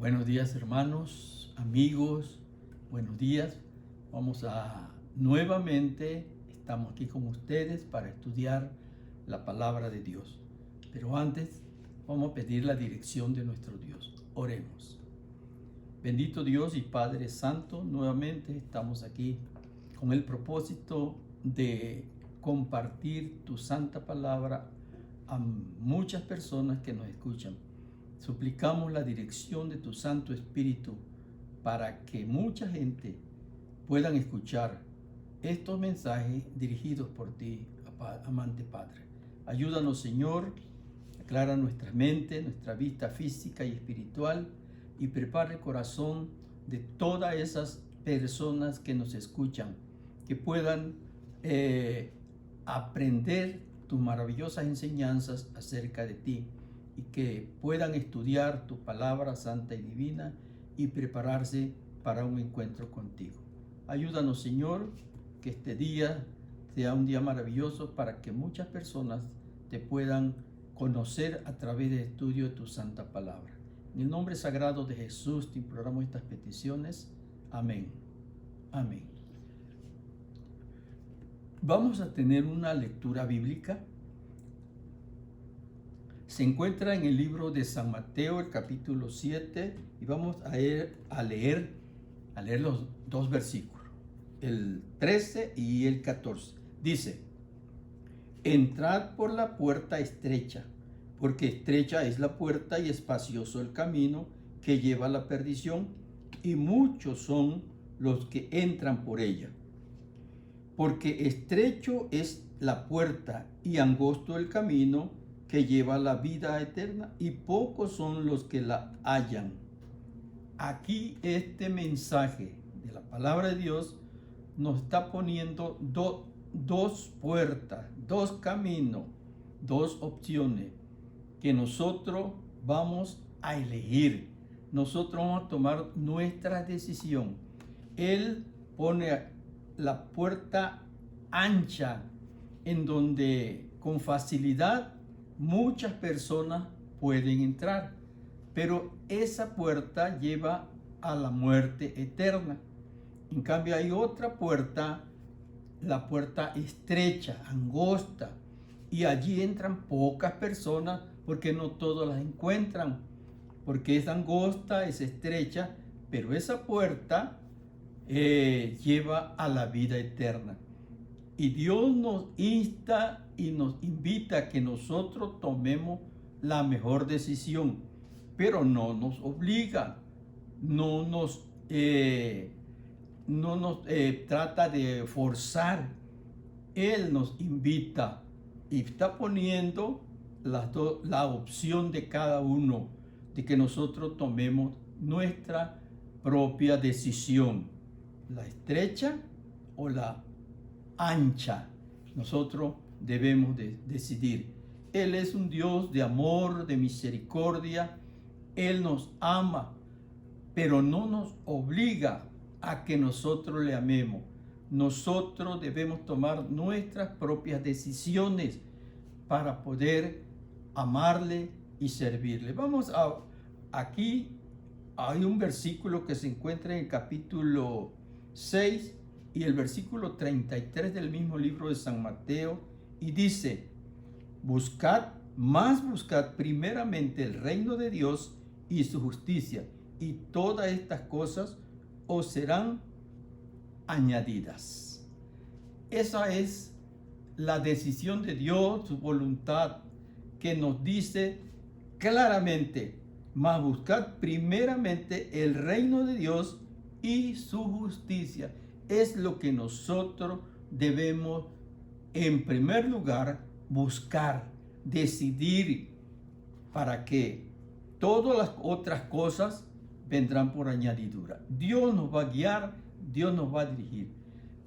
Buenos días, hermanos, amigos, buenos días. Nuevamente, estamos aquí con ustedes para estudiar la palabra de Dios. Pero antes, vamos a pedir la dirección de nuestro Dios. Oremos. Bendito Dios y Padre Santo, nuevamente estamos aquí con el propósito de compartir tu santa palabra a muchas personas que nos escuchan. Suplicamos la dirección de tu Santo Espíritu para que mucha gente puedan escuchar estos mensajes dirigidos por ti, amante Padre. Ayúdanos, Señor, aclara nuestra mente, nuestra vista física y espiritual y prepara el corazón de todas esas personas que nos escuchan, que puedan aprender tus maravillosas enseñanzas acerca de ti y que puedan estudiar tu palabra santa y divina y prepararse para un encuentro contigo. Ayúdanos, Señor, que este día sea un día maravilloso para que muchas personas te puedan conocer a través del estudio de tu santa palabra. En el nombre sagrado de Jesús te imploramos estas peticiones. Amén. Amén. Vamos a tener una lectura bíblica. Se encuentra en el libro de San Mateo, el capítulo 7, y vamos a leer los dos versículos, el 13 y el 14. Dice: entrad por la puerta estrecha, porque estrecha es la puerta y espacioso el camino que lleva a la perdición, y muchos son los que entran por ella. Porque estrecho es la puerta y angosto el camino que lleva a la vida eterna, y pocos son los que la hallan. Aquí este mensaje de la palabra de Dios nos está poniendo dos puertas, dos caminos, dos opciones que nosotros vamos a elegir. Nosotros vamos a tomar nuestra decisión. Él pone la puerta ancha en donde con facilidad muchas personas pueden entrar, pero esa puerta lleva a la muerte eterna. En cambio hay otra puerta, la puerta estrecha, angosta, y allí entran pocas personas porque no todos las encuentran, porque es angosta, es estrecha, pero esa puerta lleva a la vida eterna. Y Dios nos insta y nos invita a que nosotros tomemos la mejor decisión, pero no nos obliga, no nos trata de forzar. Él nos invita y está poniendo la opción de cada uno, de que nosotros tomemos nuestra propia decisión, la estrecha o la ancha. Nosotros debemos de decidir. Él es un Dios de amor, de misericordia. Él nos ama, pero no nos obliga a que nosotros le amemos. Nosotros debemos tomar nuestras propias decisiones para poder amarle y servirle. Aquí hay un versículo que se encuentra en el capítulo 6 y el versículo 33 del mismo libro de San Mateo, y dice: buscad primeramente el reino de Dios y su justicia, y todas estas cosas os serán añadidas. Esa es la decisión de Dios, su voluntad, que nos dice claramente: mas buscad primeramente el reino de Dios y su justicia. Es lo que nosotros debemos en primer lugar buscar, decidir, para que todas las otras cosas vendrán por añadidura. Dios nos va a guiar, Dios nos va a dirigir.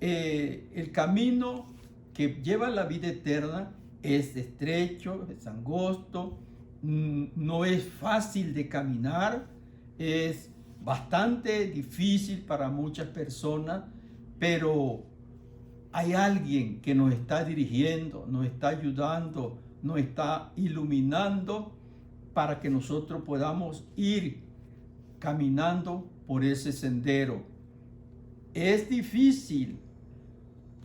El camino que lleva a la vida eterna es estrecho, es angosto, no es fácil de caminar, es bastante difícil para muchas personas, pero hay alguien que nos está dirigiendo, nos está ayudando, nos está iluminando para que nosotros podamos ir caminando por ese sendero. Es difícil,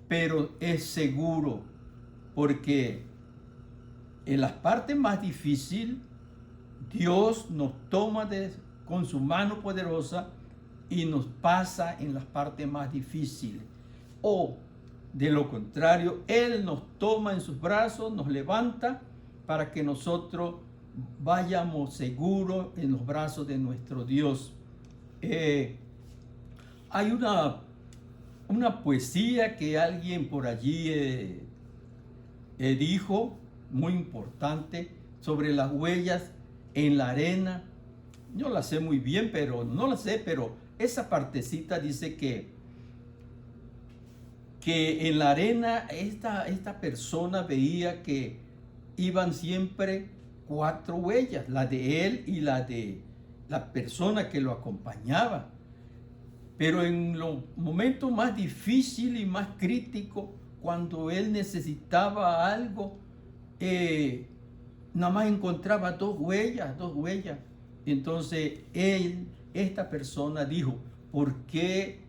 pero es seguro, porque en las partes más difíciles, Dios nos toma con su mano poderosa y nos pasa en las partes más difíciles. O de lo contrario, Él nos toma en sus brazos, nos levanta para que nosotros vayamos seguros en los brazos de nuestro Dios. Hay una poesía que alguien por allí dijo, muy importante, sobre las huellas en la arena. Yo la sé muy bien, pero no la sé, pero esa partecita dice que en la arena esta persona veía que iban siempre 4 huellas, la de él y la de la persona que lo acompañaba. Pero en los momentos más difíciles y más críticos, cuando él necesitaba algo, nada más encontraba 2 huellas. Entonces esta persona dijo, ¿por qué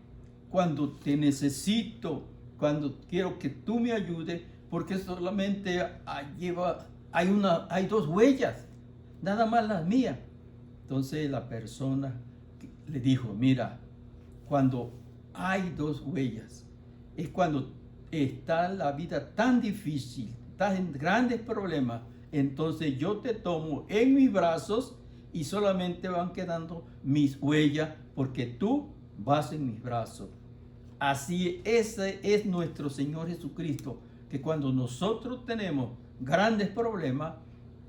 cuando te necesito, cuando quiero que tú me ayudes, porque solamente hay 2 huellas, nada más las mías? Entonces la persona le dijo, mira, cuando hay 2 huellas, es cuando está la vida tan difícil, estás en grandes problemas, entonces yo te tomo en mis brazos y solamente van quedando mis huellas porque tú vas en mis brazos. Así ese es nuestro Señor Jesucristo, que cuando nosotros tenemos grandes problemas,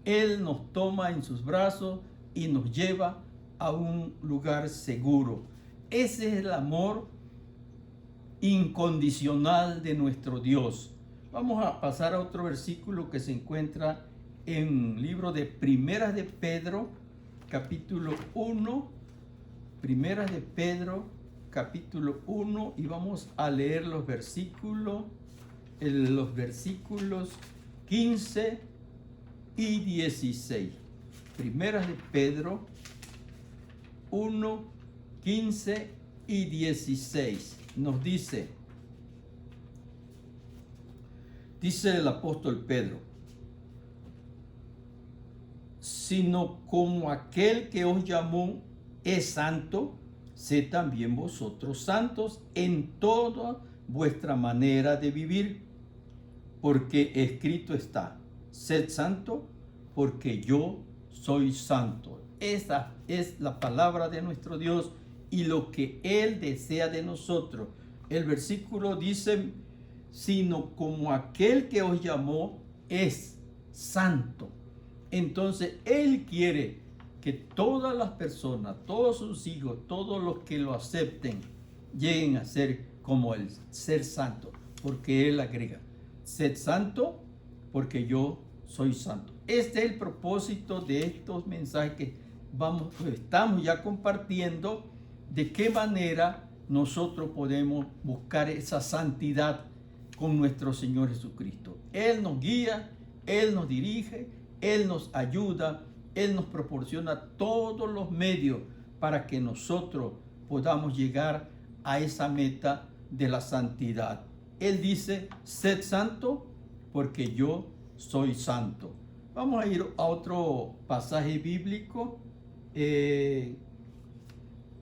Él nos toma en sus brazos y nos lleva a un lugar seguro. Ese es el amor incondicional de nuestro Dios. Vamos a pasar a otro versículo que se encuentra en el libro de Primeras de Pedro, capítulo 1. Primeras de Pedro, capítulo 1, y vamos a leer los versículos 15 y 16. Primeras de Pedro 1, 15 y 16. Nos dice el apóstol Pedro, sino como aquel que os llamó es santo, sed también vosotros santos en toda vuestra manera de vivir, porque escrito está, sed santo, porque yo soy santo. Esa es la palabra de nuestro Dios y lo que Él desea de nosotros. El versículo dice, sino como aquel que os llamó es santo. Entonces Él quiere que todas las personas, todos sus hijos, todos los que lo acepten, lleguen a ser como Él, ser santo. Porque Él agrega, sed santo porque yo soy santo. Este es el propósito de estos mensajes que estamos ya compartiendo, de qué manera nosotros podemos buscar esa santidad con nuestro Señor Jesucristo. Él nos guía, Él nos dirige, Él nos ayuda, Él nos proporciona todos los medios para que nosotros podamos llegar a esa meta de la santidad. Él dice, sed santo porque yo soy santo. Vamos a ir a otro pasaje bíblico en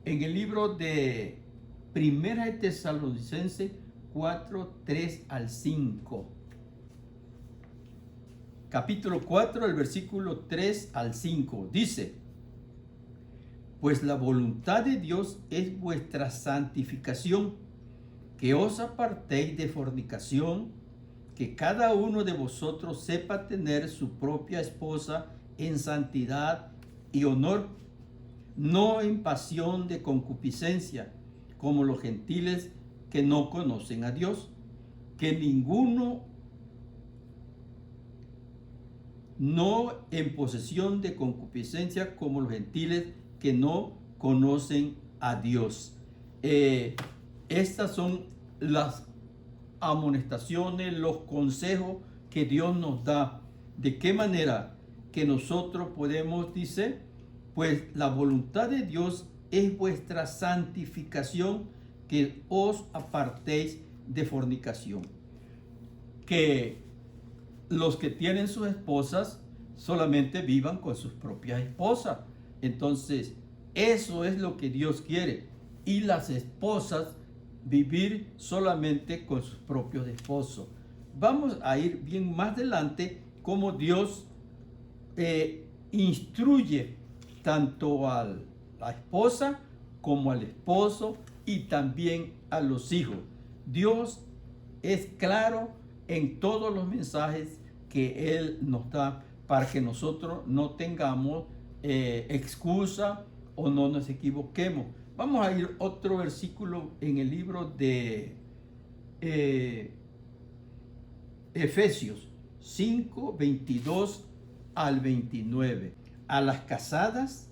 el libro de Primera de Tesalonicenses 4, 3 al 5. Capítulo 4, el versículo 3 al 5. Dice, pues la voluntad de Dios es vuestra santificación, que os apartéis de fornicación, que cada uno de vosotros sepa tener su propia esposa en santidad y honor, no en pasión de concupiscencia, como los gentiles que no conocen a Dios, que ninguno no en posesión de concupiscencia como los gentiles que no conocen a Dios. Estas son las amonestaciones, los consejos que Dios nos da. ¿De qué manera que nosotros podemos, dice, pues la voluntad de Dios es vuestra santificación, que os apartéis de fornicación. Que los que tienen sus esposas solamente vivan con sus propias esposas. Entonces, eso es lo que Dios quiere. Y las esposas vivir solamente con sus propios esposos. Vamos a ir bien más adelante cómo Dios instruye tanto a la esposa como al esposo y también a los hijos. Dios es claro en todos los mensajes que Él nos da para que nosotros no tengamos excusa o no nos equivoquemos. Vamos a ir otro versículo en el libro de Efesios 5, 22 al 29. A las casadas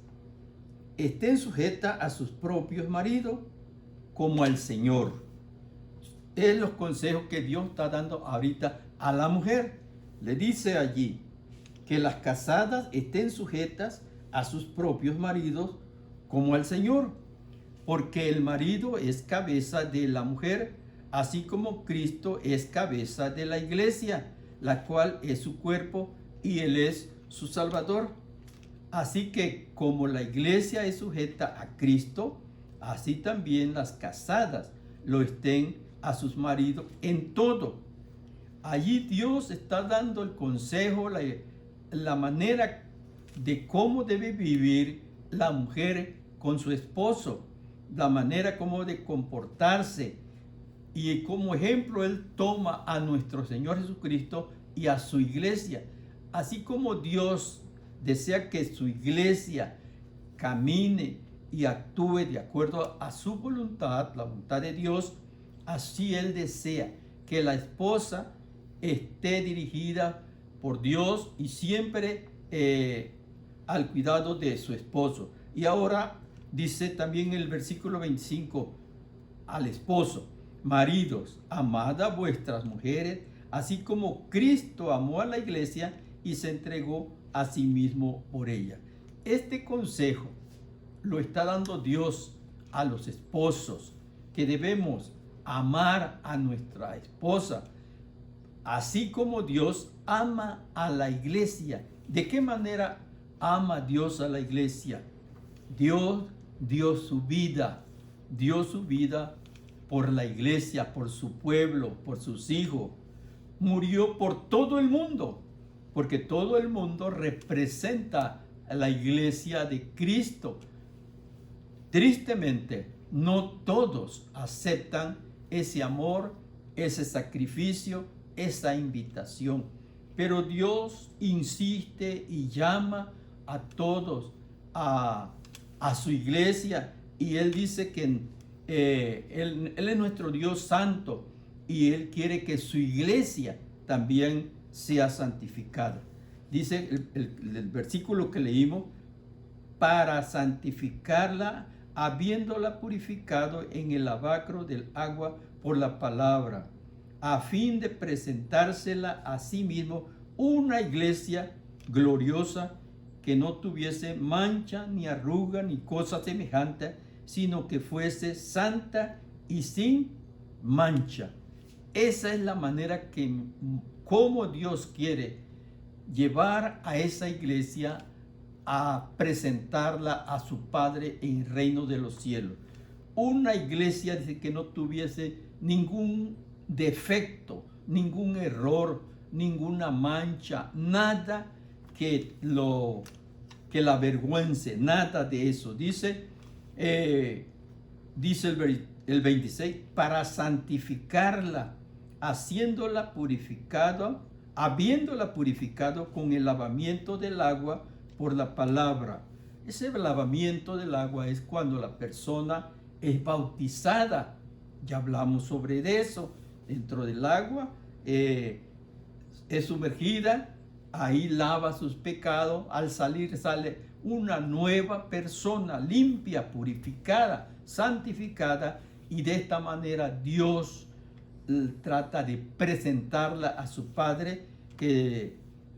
estén sujetas a sus propios maridos como al Señor. Es los consejos que Dios está dando ahorita a la mujer. Le dice allí que las casadas estén sujetas a sus propios maridos como al Señor, porque el marido es cabeza de la mujer, así como Cristo es cabeza de la iglesia, la cual es su cuerpo y Él es su Salvador. Así que como la iglesia es sujeta a Cristo, así también las casadas lo estén a sus maridos en todo. Allí Dios está dando el consejo, la manera de cómo debe vivir la mujer con su esposo, la manera como de comportarse, y como ejemplo Él toma a nuestro Señor Jesucristo y a su iglesia. Así como Dios desea que su iglesia camine y actúe de acuerdo a su voluntad, la voluntad de Dios, así Él desea que la esposa esté dirigida por Dios y siempre al cuidado de su esposo. Y ahora dice también el versículo 25 al esposo: maridos, amad a vuestras mujeres, así como Cristo amó a la iglesia y se entregó a sí mismo por ella. Este consejo lo está dando Dios a los esposos, que debemos amar a nuestra esposa, así como Dios ama a la iglesia. ¿De qué manera ama Dios a la iglesia? Dios dio su vida por la iglesia, por su pueblo, por sus hijos. Murió por todo el mundo, porque todo el mundo representa a la iglesia de Cristo. Tristemente, no todos aceptan ese amor, ese sacrificio, esa invitación. Pero Dios insiste y llama a todos a su iglesia, y Él dice que Él es nuestro Dios santo y Él quiere que su iglesia también sea santificada. Dice el versículo que leímos: para santificarla, habiéndola purificado en el lavacro del agua por la palabra, a fin de presentársela a sí mismo una iglesia gloriosa, que no tuviese mancha, ni arruga, ni cosa semejante, sino que fuese santa y sin mancha. Esa es la manera como Dios quiere llevar a esa iglesia a presentarla a su Padre en el reino de los cielos. Una iglesia dice que no tuviese ningún defecto, ningún error, ninguna mancha, nada que la avergüence, nada de eso. Dice el 26, para santificarla, habiéndola purificado con el lavamiento del agua por la palabra. Ese lavamiento del agua es cuando la persona es bautizada. Ya hablamos sobre eso. Dentro del agua es sumergida, ahí lava sus pecados, al salir sale una nueva persona, limpia, purificada, santificada, y de esta manera Dios trata de presentarla a su Padre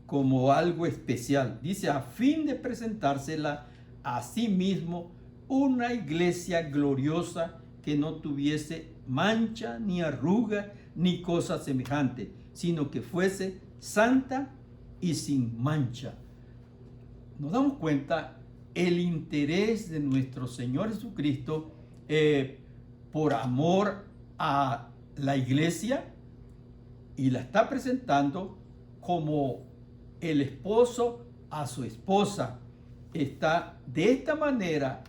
como algo especial. Dice, a fin de presentársela a sí mismo una iglesia gloriosa que no tuviese mancha, ni arruga, ni cosa semejante, sino que fuese santa y sin mancha. Nos damos cuenta el interés de nuestro Señor Jesucristo por amor a la iglesia, y la está presentando como el esposo a su esposa. Está de esta manera,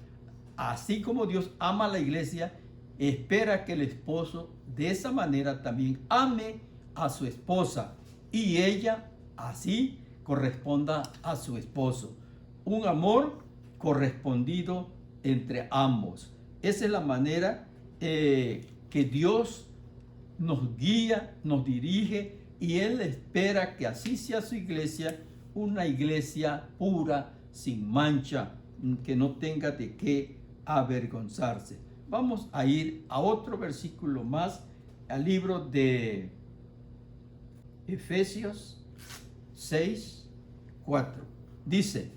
así como Dios ama a la iglesia, espera que el esposo de esa manera también ame a su esposa, y ella así corresponda a su esposo. Un amor correspondido entre ambos. Esa es la manera que Dios nos guía, nos dirige, y Él espera que así sea su iglesia, una iglesia pura, sin mancha, que no tenga de qué avergonzarse. Vamos a ir a otro versículo más, al libro de Efesios 6:4. Dice: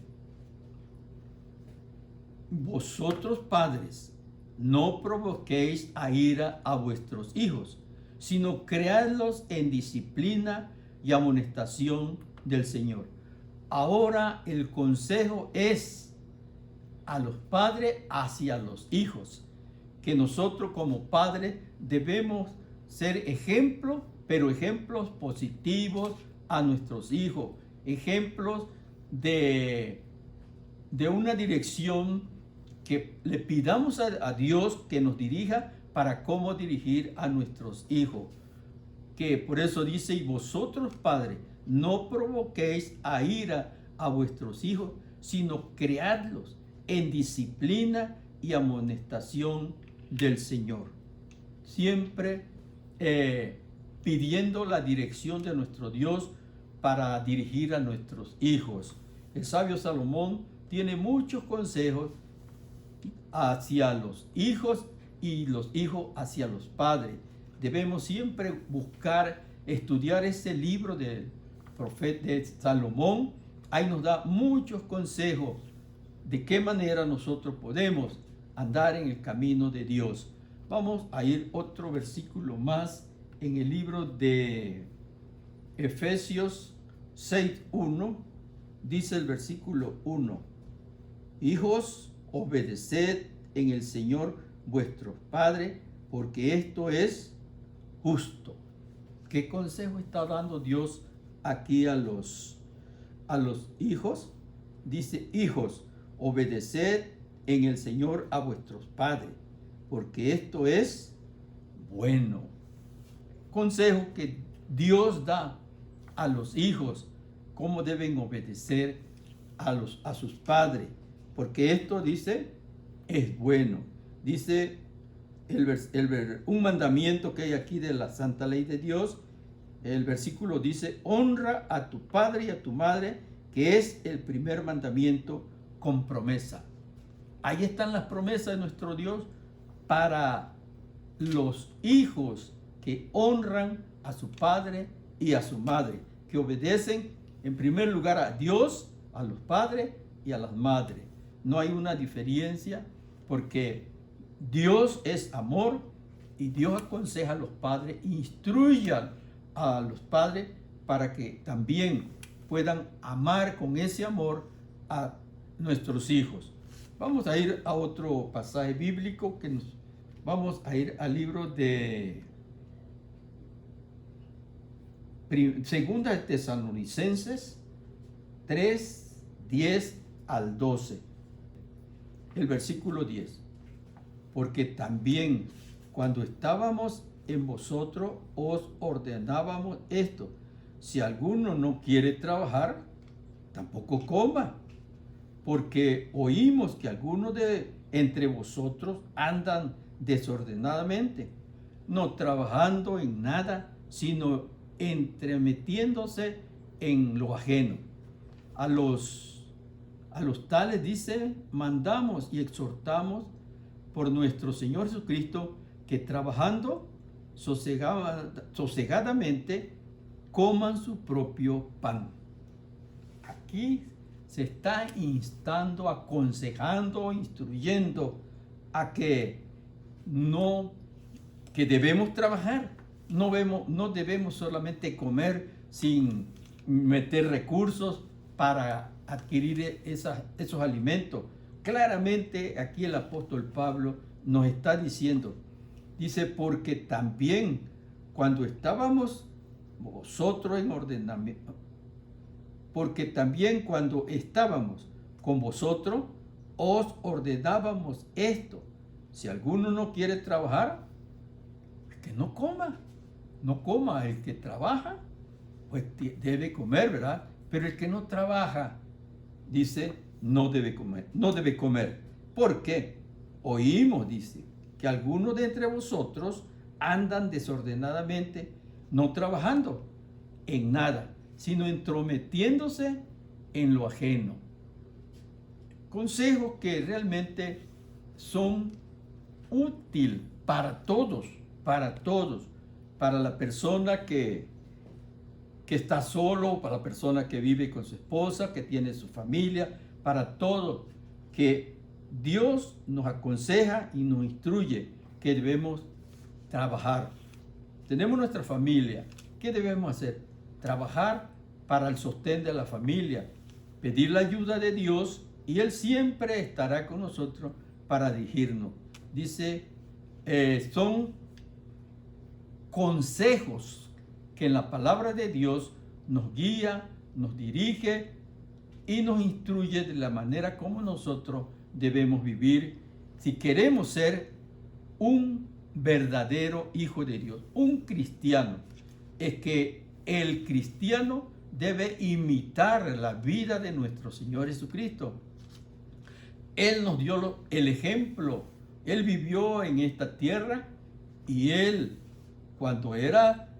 vosotros padres, no provoquéis a ira a vuestros hijos, sino creadlos en disciplina y amonestación del Señor. Ahora el consejo es a los padres hacia los hijos, que nosotros como padres debemos ser ejemplos, pero ejemplos positivos a nuestros hijos, ejemplos de una dirección que le pidamos a Dios que nos dirija para cómo dirigir a nuestros hijos. Que por eso dice: y vosotros padres, no provoquéis a ira a vuestros hijos, sino criadlos en disciplina y amonestación del Señor. Siempre pidiendo la dirección de nuestro Dios para dirigir a nuestros hijos. El sabio Salomón tiene muchos consejos hacia los hijos y los hijos hacia los padres. Debemos siempre buscar estudiar ese libro del profeta de Salomón. Ahí nos da muchos consejos de qué manera nosotros podemos andar en el camino de Dios. Vamos a ir otro versículo más en el libro de Efesios 6:1. Dice el versículo 1: hijos, obedeced en el Señor vuestros padres, porque esto es justo. ¿Qué consejo está dando Dios aquí a los hijos? Dice: hijos, obedeced en el Señor a vuestros padres, porque esto es bueno. Consejo que Dios da a los hijos, cómo deben obedecer a sus padres, porque esto, dice, es bueno. Dice un mandamiento que hay aquí de la santa ley de Dios. El versículo dice: honra a tu padre y a tu madre, que es el primer mandamiento con promesa. Ahí están las promesas de nuestro Dios para los hijos que honran a su padre y a su madre, que obedecen en primer lugar a Dios, a los padres y a las madres. No hay una diferencia, porque Dios es amor, y Dios aconseja a los padres, instruyan a los padres para que también puedan amar con ese amor a nuestros hijos. Vamos a ir a otro pasaje bíblico vamos a ir al libro de Segunda de Tesalonicenses 3:10 al 12. El versículo 10: porque también cuando estábamos en vosotros os ordenábamos esto: si alguno no quiere trabajar, tampoco coma, porque oímos que algunos de entre vosotros andan desordenadamente, no trabajando en nada, sino entremetiéndose en lo ajeno. A los tales, dice, mandamos y exhortamos por nuestro Señor Jesucristo, que trabajando sosegadamente coman su propio pan. Aquí se está instando, aconsejando, instruyendo a que que debemos trabajar. No debemos solamente comer sin meter recursos para adquirir esos alimentos. Claramente aquí el apóstol Pablo nos está diciendo, dice, porque también cuando estábamos vosotros en ordenamiento, porque también cuando estábamos con vosotros, os ordenábamos esto. Si alguno no quiere trabajar, pues que no coma. No coma. El que trabaja, pues debe comer, ¿verdad? Pero el que no trabaja, dice, no debe comer. No debe comer. ¿Por qué? Oímos, dice, que algunos de entre vosotros andan desordenadamente, no trabajando en nada, sino entrometiéndose en lo ajeno. Consejos que realmente son útiles para todos, para la persona que está solo, para la persona que vive con su esposa, que tiene su familia, para todos, que Dios nos aconseja y nos instruye que debemos trabajar. Tenemos nuestra familia. ¿Qué debemos hacer? Trabajar para el sostén de la familia, pedir la ayuda de Dios y Él siempre estará con nosotros para dirigirnos. Dice, son consejos que en la palabra de Dios nos guía, nos dirige y nos instruye de la manera como nosotros debemos vivir si queremos ser un verdadero hijo de Dios, un cristiano. Es que el cristiano debe imitar la vida de nuestro Señor Jesucristo. Él nos dio el ejemplo. Él vivió en esta tierra y él, cuando era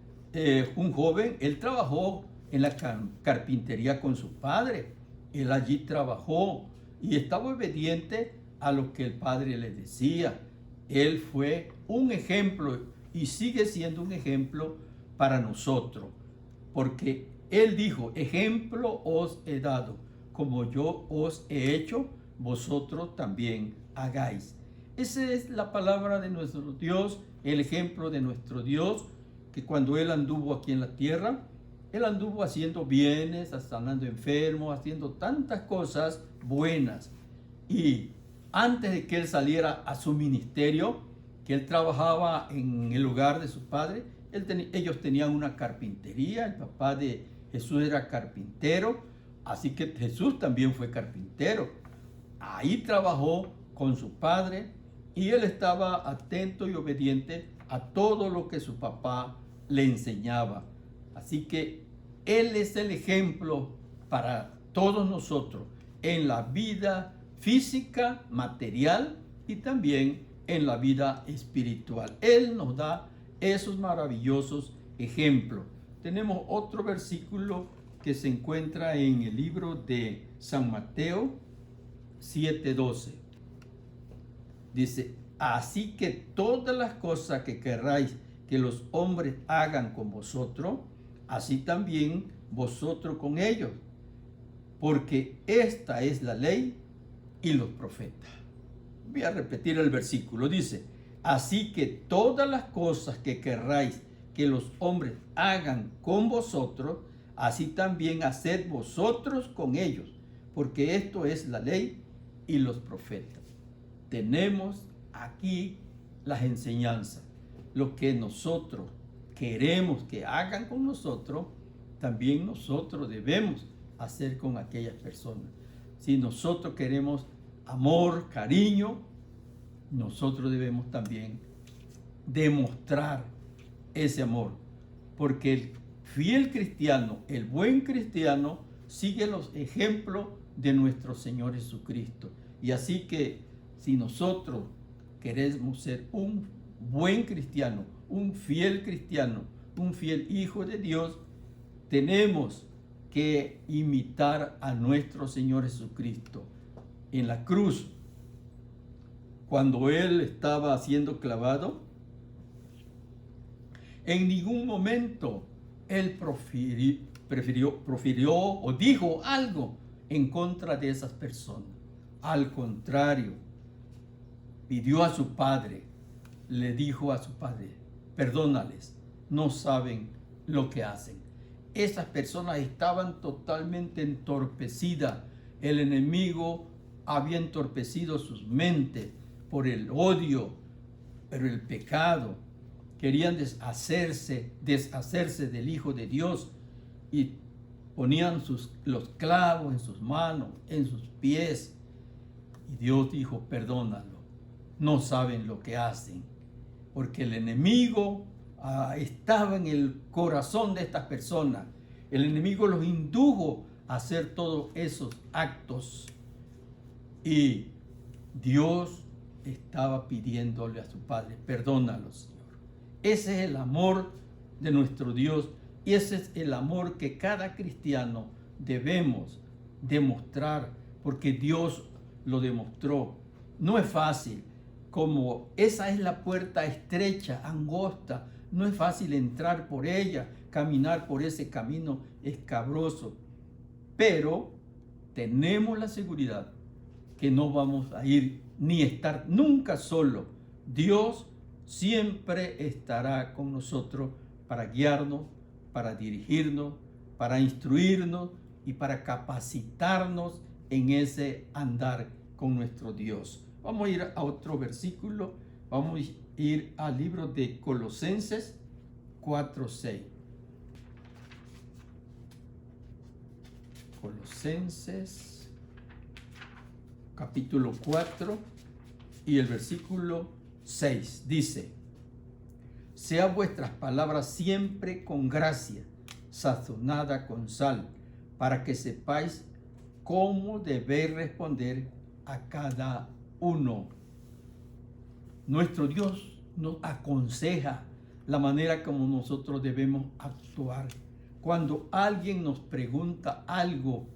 un joven, él trabajó en la carpintería con su padre. Él allí trabajó y estaba obediente a lo que el padre le decía. Él fue un ejemplo y sigue siendo un ejemplo para nosotros, porque él dijo, ejemplo os he dado, como yo os he hecho, vosotros también hagáis. Esa es la palabra de nuestro Dios, el ejemplo de nuestro Dios, que cuando Él anduvo aquí en la tierra, Él anduvo haciendo bienes, sanando enfermos, haciendo tantas cosas buenas. Y antes de que Él saliera a su ministerio, que Él trabajaba en el hogar de su padre, ellos tenían una carpintería, el papá de Jesús era carpintero, así que Jesús también fue carpintero. Ahí trabajó con su padre y él estaba atento y obediente a todo lo que su papá le enseñaba. Así que él es el ejemplo para todos nosotros en la vida física, material y también en la vida espiritual. Él nos da esos maravillosos ejemplos. Tenemos otro versículo que se encuentra en el libro de San Mateo 7:12. Dice, así que todas las cosas que querráis que los hombres hagan con vosotros, así también vosotros con ellos, porque esta es la ley y los profetas. Voy a repetir el versículo. Dice, así que todas las cosas que querráis que los hombres hagan con vosotros, así también haced vosotros con ellos, porque esto es la ley y los profetas. Tenemos aquí las enseñanzas. Lo que nosotros queremos que hagan con nosotros, también nosotros debemos hacer con aquellas personas. Si nosotros queremos amor, cariño, nosotros debemos también demostrar ese amor, porque el fiel cristiano, el buen cristiano, sigue los ejemplos de nuestro Señor Jesucristo. Y así que si nosotros queremos ser un buen cristiano, un fiel hijo de Dios, tenemos que imitar a nuestro Señor Jesucristo. En la cruz, cuando Él estaba siendo clavado, en ningún momento Él profirió o dijo algo en contra de esas personas. Al contrario, pidió a su padre, le dijo a su padre, perdónales, no saben lo que hacen. Esas personas estaban totalmente entorpecidas. El enemigo había entorpecido sus mentes por el odio, por el pecado. Querían deshacerse del Hijo de Dios y ponían los clavos en sus manos, en sus pies. Y Dios dijo, perdónalo, no saben lo que hacen. Porque el enemigo estaba en el corazón de estas personas. El enemigo los indujo a hacer todos esos actos. Y Dios estaba pidiéndole a su Padre, perdónalo, Señor. Ese es el amor de nuestro Dios y ese es el amor que cada cristiano debemos demostrar, porque Dios lo demostró. No es fácil, como esa es la puerta estrecha, angosta, no es fácil entrar por ella, caminar por ese camino escabroso, pero tenemos la seguridad que no vamos a ir ni estar nunca solo. Dios siempre estará con nosotros para guiarnos, para dirigirnos, para instruirnos y para capacitarnos en ese andar con nuestro Dios. Vamos a ir a otro versículo, vamos a ir al libro de Colosenses 4:6. Colosenses capítulo 4 y el versículo 6 dice: sea vuestras palabras siempre con gracia, sazonada con sal, para que sepáis cómo debéis responder a cada uno. Nuestro Dios nos aconseja la manera como nosotros debemos actuar. Cuando alguien nos pregunta algo,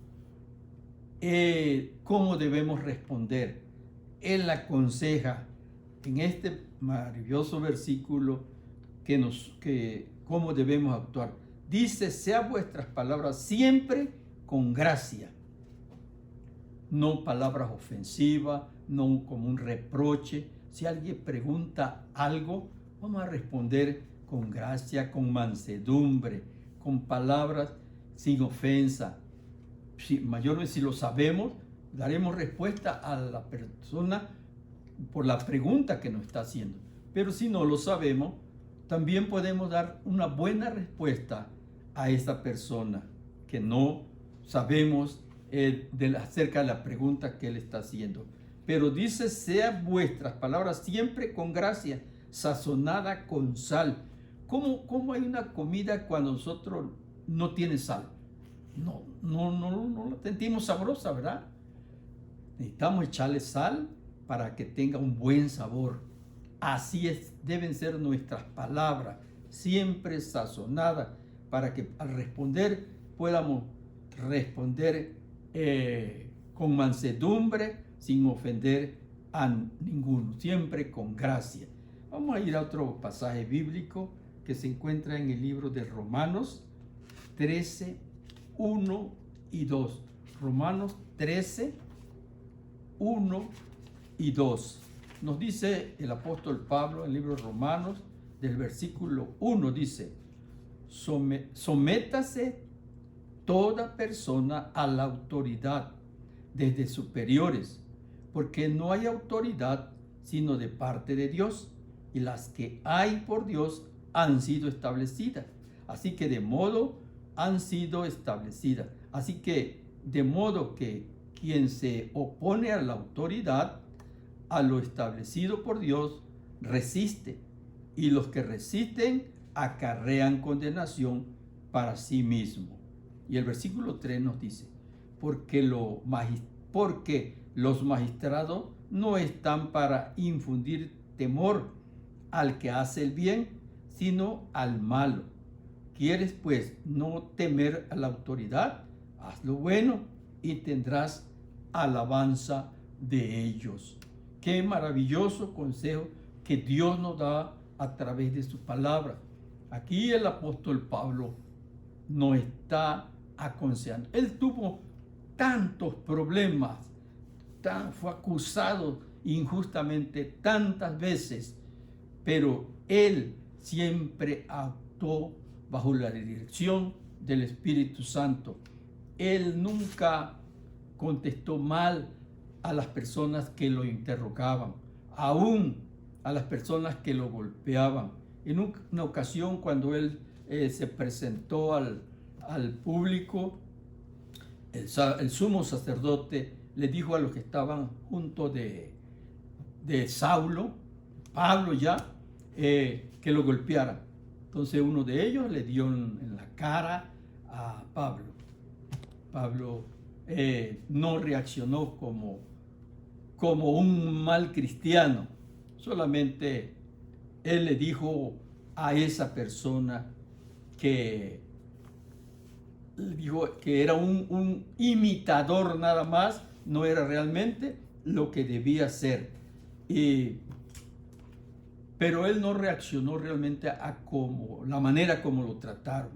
cómo debemos responder, Él aconseja en este maravilloso versículo cómo debemos actuar. Dice, sea vuestras palabras siempre con gracia. No palabras ofensivas, no como un reproche. Si alguien pregunta algo, vamos a responder con gracia, con mansedumbre, con palabras sin ofensa. Mayormente si lo sabemos, daremos respuesta a la persona por la pregunta que nos está haciendo. Pero si no lo sabemos, también podemos dar una buena respuesta a esa persona que no sabemos acerca de la pregunta que él está haciendo. Pero dice, sean vuestras palabras siempre con gracia, sazonada con sal. ¿Cómo hay una comida cuando nosotros no tiene sal? No la sentimos sabrosa, ¿verdad? Necesitamos echarle sal para que tenga un buen sabor. Así deben ser nuestras palabras, siempre sazonadas, para que al responder podamos responder con mansedumbre, sin ofender a ninguno, siempre con gracia. Vamos a ir a otro pasaje bíblico que se encuentra en el libro de Romanos 13, 1 y 2. Romanos 13, 1 y 2. Nos dice el apóstol Pablo en el libro de Romanos, del versículo 1, dice: sométase toda persona a la autoridad desde superiores, porque no hay autoridad sino de parte de Dios, y las que hay por Dios han sido establecidas. Así que de modo que quien se opone a la autoridad, a lo establecido por Dios, resiste, y los que resisten acarrean condenación para sí mismo. Y el versículo 3 nos dice: porque los magistrados no están para infundir temor al que hace el bien, sino al malo. ¿Quieres pues no temer a la autoridad? Haz lo bueno y tendrás alabanza de ellos. Qué maravilloso consejo que Dios nos da a través de su palabra. Aquí el apóstol Pablo nos está aconsejando. Él tuvo tantos problemas, fue acusado injustamente tantas veces, pero él siempre actuó bajo la dirección del Espíritu Santo. Él nunca contestó mal a las personas que lo interrogaban, aún a las personas que lo golpeaban. En una ocasión, cuando él se presentó al público, el sumo sacerdote le dijo a los que estaban junto de Saulo, Pablo ya, que lo golpearan. Entonces uno de ellos le dio en la cara a Pablo. Pablo no reaccionó como un mal cristiano, solamente él le dijo a esa persona que era un imitador nada más, no era realmente lo que debía ser. Pero él no reaccionó realmente a la manera como lo trataron.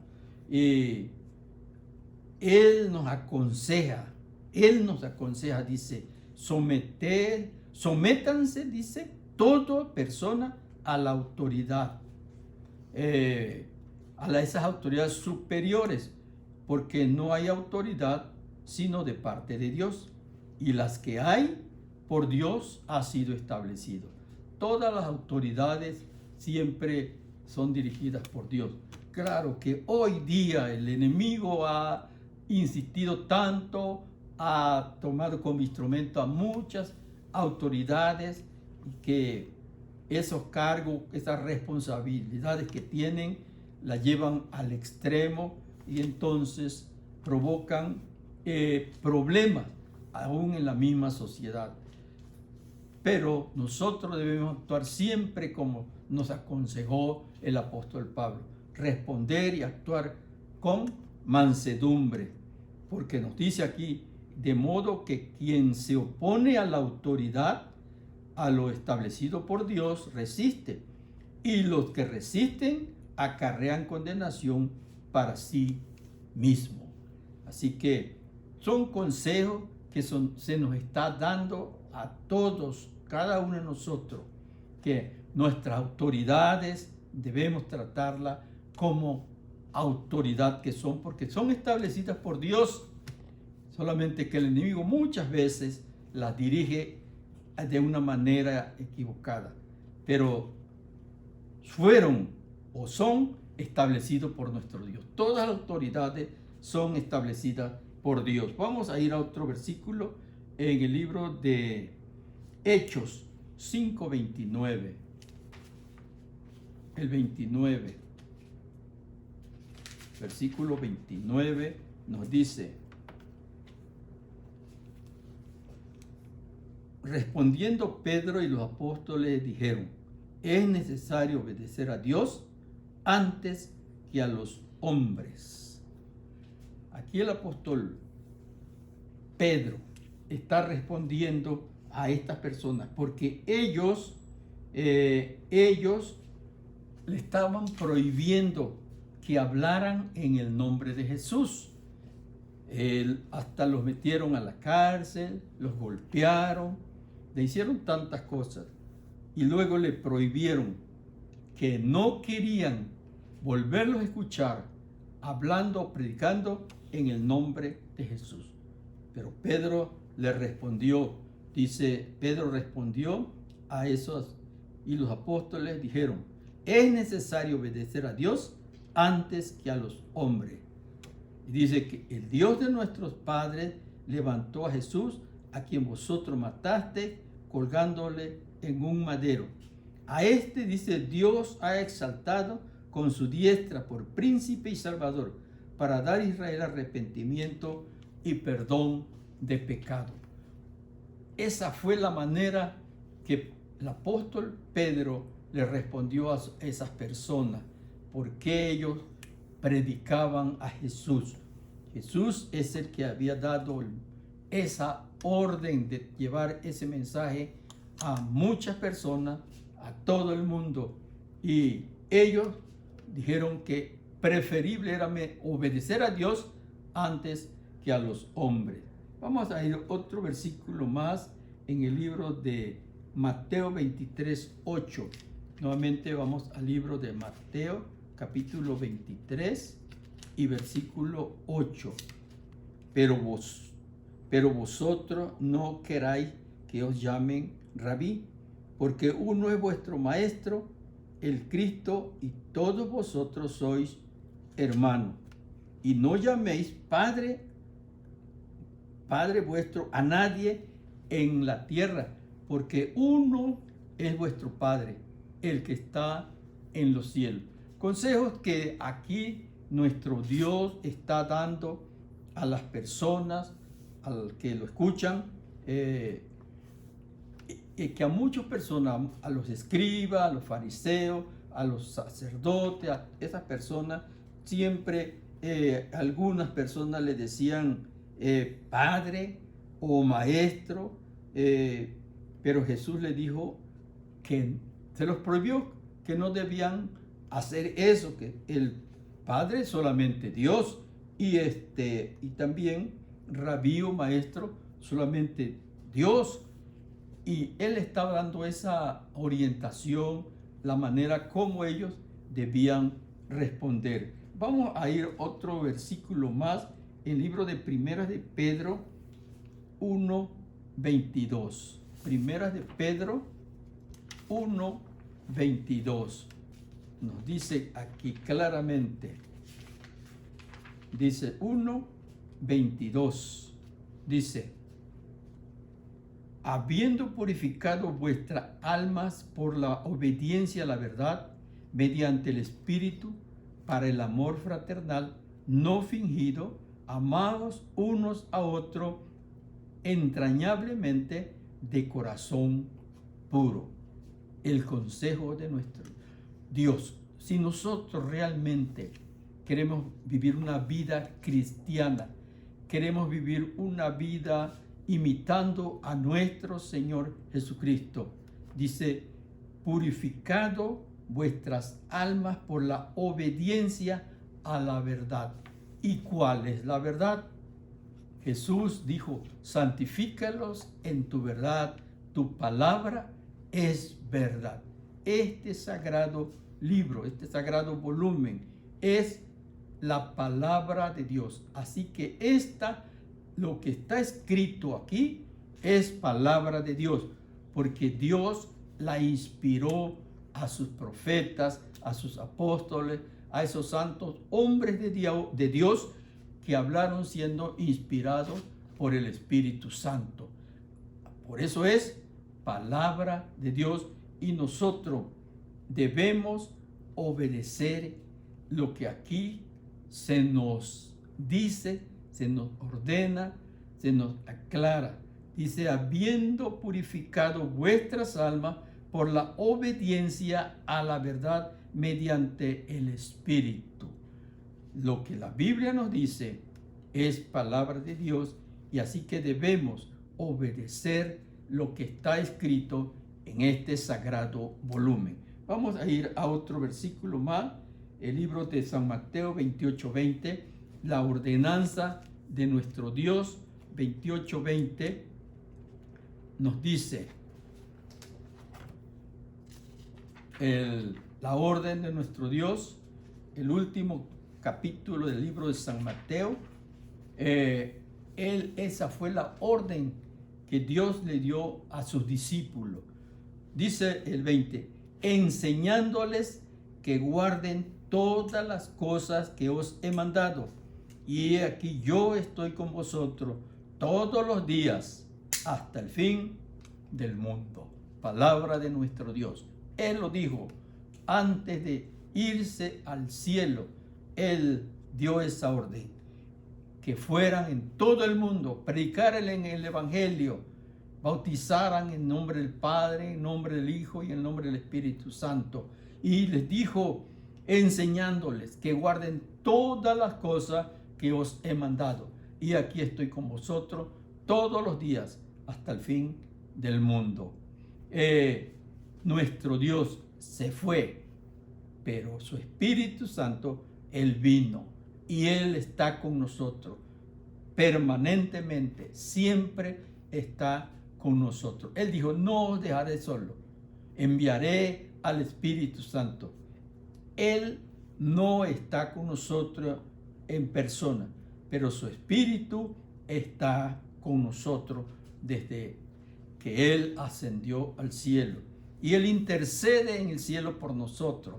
Él nos aconseja, dice, sométanse, dice, toda persona a la autoridad, a esas autoridades superiores, porque no hay autoridad sino de parte de Dios, y las que hay por Dios ha sido establecido. Todas las autoridades siempre son dirigidas por Dios. Claro que hoy día el enemigo ha insistido tanto, ha tomado como instrumento a muchas autoridades que esos cargos, esas responsabilidades que tienen, las llevan al extremo y entonces provocan problemas aún en la misma sociedad. Pero nosotros debemos actuar siempre como nos aconsejó el apóstol Pablo, responder y actuar con mansedumbre, porque nos dice aquí, de modo que quien se opone a la autoridad, a lo establecido por Dios, resiste, y los que resisten acarrean condenación para sí mismo. Así que son consejos que se nos está dando a todos, cada uno de nosotros, que nuestras autoridades debemos tratarlas como autoridad que son, porque son establecidas por Dios, solamente que el enemigo muchas veces las dirige de una manera equivocada, pero fueron o son establecidos por nuestro Dios. Todas las autoridades son establecidas por Dios. Vamos a ir a otro versículo en el libro de Hechos 5:29. El 29, versículo 29 nos dice: respondiendo Pedro y los apóstoles dijeron, es necesario obedecer a Dios antes que a los hombres. Aquí el apóstol Pedro está respondiendo a estas personas porque ellos le estaban prohibiendo que hablaran en el nombre de Jesús. Hasta los metieron a la cárcel, los golpearon, le hicieron tantas cosas y luego le prohibieron, que no querían volverlos a escuchar hablando o predicando en el nombre de Jesús. Pero Pedro le respondió, dice, Pedro respondió a esos y los apóstoles dijeron, es necesario obedecer a Dios antes que a los hombres. Y dice que el Dios de nuestros padres levantó a Jesús, a quien vosotros mataste, colgándole en un madero. A este, dice, Dios ha exaltado con su diestra por príncipe y salvador, para dar a Israel arrepentimiento y perdón de pecado. Esa fue la manera que el apóstol Pedro le respondió a esas personas, porque ellos predicaban a Jesús. Jesús es el que había dado esa orden de llevar ese mensaje a muchas personas, a todo el mundo, y ellos dijeron que preferible era obedecer a Dios antes que a los hombres. Vamos a ir otro versículo más en el libro de Mateo 23, 8. Nuevamente vamos al libro de Mateo, capítulo 23 y versículo 8. Pero vosotros no queráis que os llamen rabí, porque uno es vuestro maestro, el Cristo, y todos vosotros sois hermanos. Y no llaméis Padre vuestro a nadie en la tierra, porque uno es vuestro Padre, el que está en los cielos. Consejos que aquí nuestro Dios está dando a las personas, al que lo escuchan, que a muchas personas, a los escribas, a los fariseos, a los sacerdotes, a esas personas, siempre algunas personas le decían padre o maestro, pero Jesús le dijo que se los prohibió, que no debían hacer eso, que el Padre es solamente Dios, y también rabí o maestro solamente Dios. Y él estaba dando esa orientación, la manera como ellos debían responder. Vamos a ir otro versículo más, el libro de Primeras de Pedro 1:22. Primeras de Pedro 1:22. Nos dice aquí claramente, dice 1:22, dice: habiendo purificado vuestras almas por la obediencia a la verdad, mediante el Espíritu, para el amor fraternal, no fingido, amados unos a otros entrañablemente de corazón puro. El consejo de nuestro Dios. Si nosotros realmente queremos vivir una vida cristiana, queremos vivir una vida imitando a nuestro Señor Jesucristo, dice: purificado vuestras almas por la obediencia a la verdad. ¿Y cuál es la verdad? Jesús dijo: santifícalos en tu verdad, tu palabra es verdad. Este sagrado libro, este sagrado volumen es la palabra de Dios. Así que lo que está escrito aquí es palabra de Dios, porque Dios la inspiró a sus profetas, a sus apóstoles, a esos santos hombres de Dios que hablaron siendo inspirados por el Espíritu Santo. Por eso es palabra de Dios, y nosotros debemos obedecer lo que aquí se nos dice, se nos ordena, se nos aclara. Dice: habiendo purificado vuestras almas por la obediencia a la verdad mediante el Espíritu. Lo que la Biblia nos dice es palabra de Dios, y así que debemos obedecer lo que está escrito en este sagrado volumen. Vamos a ir a otro versículo más, el libro de San Mateo 28:20, la ordenanza de nuestro Dios. 28:20 nos dice la orden de nuestro Dios, el último capítulo del libro de San Mateo. Esa fue la orden que Dios le dio a sus discípulos. Dice el 20: enseñándoles que guarden todas las cosas que os he mandado. Y aquí yo estoy con vosotros todos los días hasta el fin del mundo. Palabra de nuestro Dios. Él lo dijo antes de irse al cielo. Él dio esa orden, que fueran en todo el mundo, predicaran en el Evangelio, bautizaran en nombre del Padre, en nombre del Hijo y en nombre del Espíritu Santo. Y les dijo, enseñándoles que guarden todas las cosas que os he mandado. Y aquí estoy con vosotros todos los días hasta el fin del mundo. Nuestro Dios se fue, pero su Espíritu Santo, Él vino y Él está con nosotros. permanentemente, siempre está con nosotros. Él dijo, no os dejaré solo, enviaré al Espíritu Santo. Él no está con nosotros en persona, pero su Espíritu está con nosotros desde que Él ascendió al cielo. Y Él intercede en el cielo por nosotros.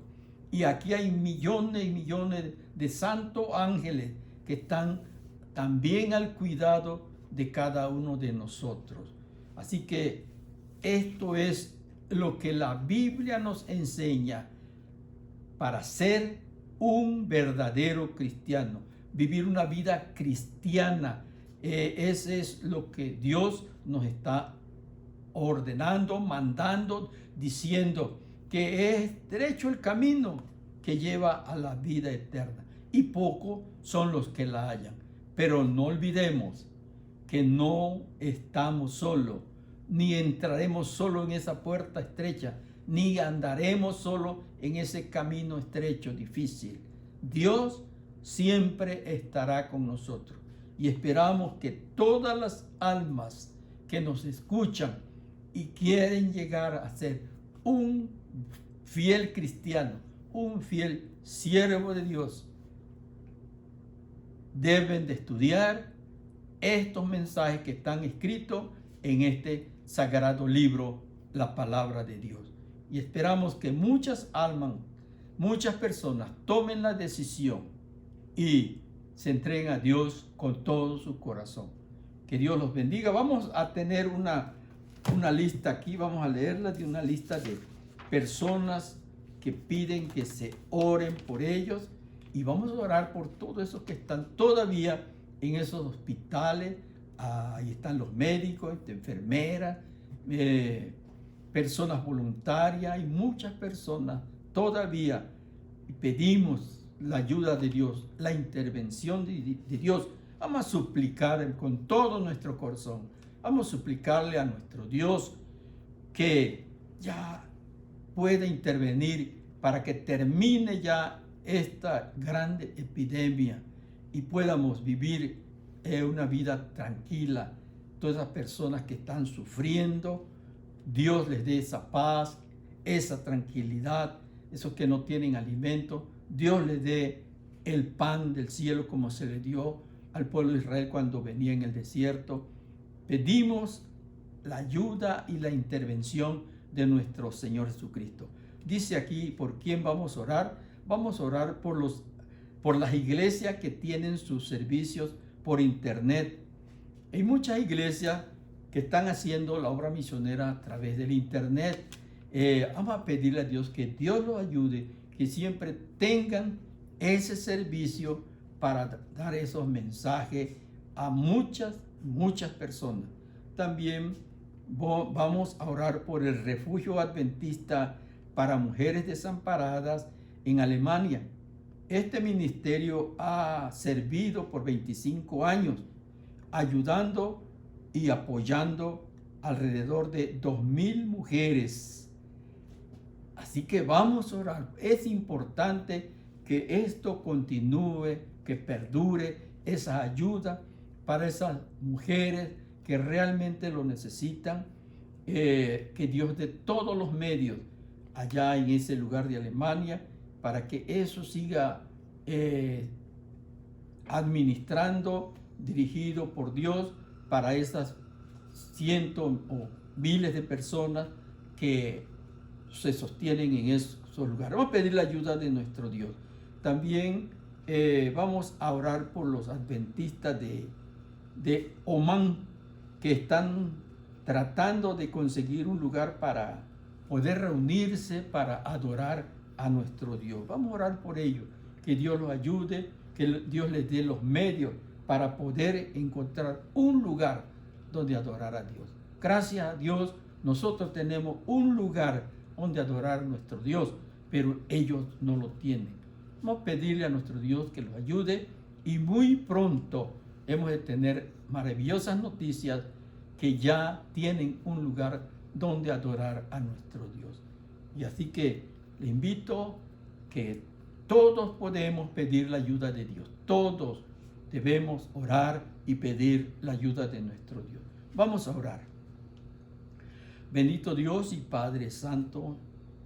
Y aquí hay millones y millones de santos ángeles que están también al cuidado de cada uno de nosotros. Así que esto es lo que la Biblia nos enseña para ser un verdadero cristiano, vivir una vida cristiana. Ese es lo que Dios nos está ordenando, mandando, diciendo que es derecho el camino que lleva a la vida eterna y pocos son los que la hallan. Pero no olvidemos que no estamos solos, ni entraremos solo en esa puerta estrecha, ni andaremos solo en ese camino estrecho, difícil. Dios siempre estará con nosotros y esperamos que todas las almas que nos escuchan y quieren llegar a ser un fiel cristiano, un fiel siervo de Dios, deben de estudiar estos mensajes que están escritos en este sagrado libro, la palabra de Dios. Y esperamos que muchas almas, muchas personas tomen la decisión y se entreguen a Dios con todo su corazón. Que Dios los bendiga. Vamos a tener una lista aquí, vamos a leerla, de una lista de personas que piden que se oren por ellos, y vamos a orar por todos esos que están todavía en esos hospitales. Ahí están los médicos, enfermeras, personas voluntarias y muchas personas todavía. Y pedimos la ayuda de Dios, la intervención de Dios. Vamos a suplicar con todo nuestro corazón. Vamos a suplicarle a nuestro Dios que ya pueda intervenir para que termine ya esta grande epidemia y podamos vivir una vida tranquila. Todas esas personas que están sufriendo, Dios les dé esa paz, esa tranquilidad. Esos que no tienen alimento, Dios les dé el pan del cielo como se le dio al pueblo de Israel cuando venía en el desierto. Pedimos la ayuda y la intervención de nuestro Señor Jesucristo. Dice aquí, ¿por quién vamos a orar? Vamos a orar por las iglesias que tienen sus servicios por internet. Hay muchas iglesias que están haciendo la obra misionera a través del internet. Vamos a pedirle a Dios que Dios los ayude, que siempre tengan ese servicio para dar esos mensajes a muchas personas. También vamos a orar por el refugio adventista para mujeres desamparadas en Alemania. Este ministerio ha servido por 25 años, ayudando y apoyando alrededor de 2,000 mujeres. Así que vamos a orar. Es importante que esto continúe, que perdure esa ayuda para esas mujeres que realmente lo necesitan. Que Dios dé todos los medios allá en ese lugar de Alemania para que eso siga administrando, dirigido por Dios, para esas cientos o miles de personas que se sostienen en esos lugares. Vamos a pedir la ayuda de nuestro Dios. También vamos a orar por los adventistas de Omán, que están tratando de conseguir un lugar para poder reunirse para adorar a nuestro Dios. Vamos a orar por ellos, que Dios los ayude, que Dios les dé los medios para poder encontrar un lugar donde adorar a Dios. Gracias a Dios, nosotros tenemos un lugar donde adorar a nuestro Dios, pero ellos no lo tienen. Vamos a pedirle a nuestro Dios que los ayude, y muy pronto hemos de tener maravillosas noticias que ya tienen un lugar donde adorar a nuestro Dios. Y así que le invito que todos podemos pedir la ayuda de Dios. Todos debemos orar y pedir la ayuda de nuestro Dios. Vamos a orar. Bendito Dios y Padre Santo,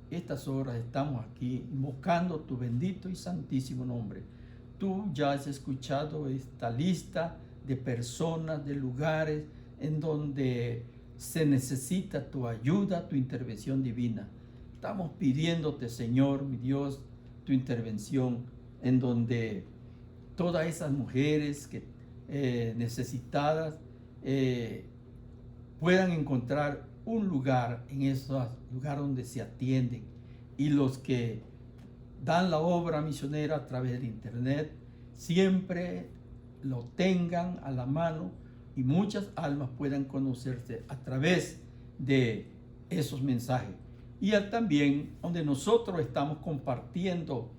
estas horas estamos aquí invocando tu bendito y santísimo nombre. Tú ya has escuchado esta lista de personas, de lugares en donde se necesita tu ayuda, tu intervención divina. Estamos pidiéndote, Señor, mi Dios, tu intervención en donde todas esas mujeres necesitadas puedan encontrar un lugar en esos lugares donde se atienden, y los que dan la obra misionera a través de internet siempre lo tengan a la mano y muchas almas puedan conocerse a través de esos mensajes. Y también donde nosotros estamos compartiendo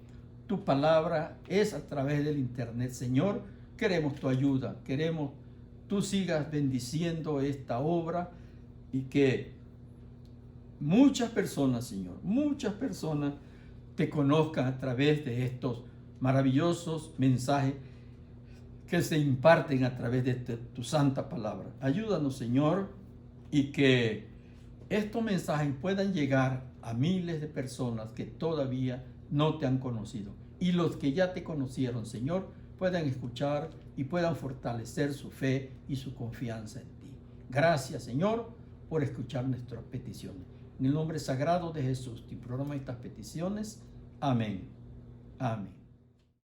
tu palabra es a través del internet. Señor, queremos tu ayuda, queremos tú sigas bendiciendo esta obra y que muchas personas, Señor, muchas personas te conozcan a través de estos maravillosos mensajes que se imparten a través de tu santa palabra. Ayúdanos, Señor, y que estos mensajes puedan llegar a miles de personas que todavía no te han conocido. Y los que ya te conocieron, Señor, puedan escuchar y puedan fortalecer su fe y su confianza en ti. Gracias, Señor, por escuchar nuestras peticiones. En el nombre sagrado de Jesús, te programa estas peticiones. Amén. Amén.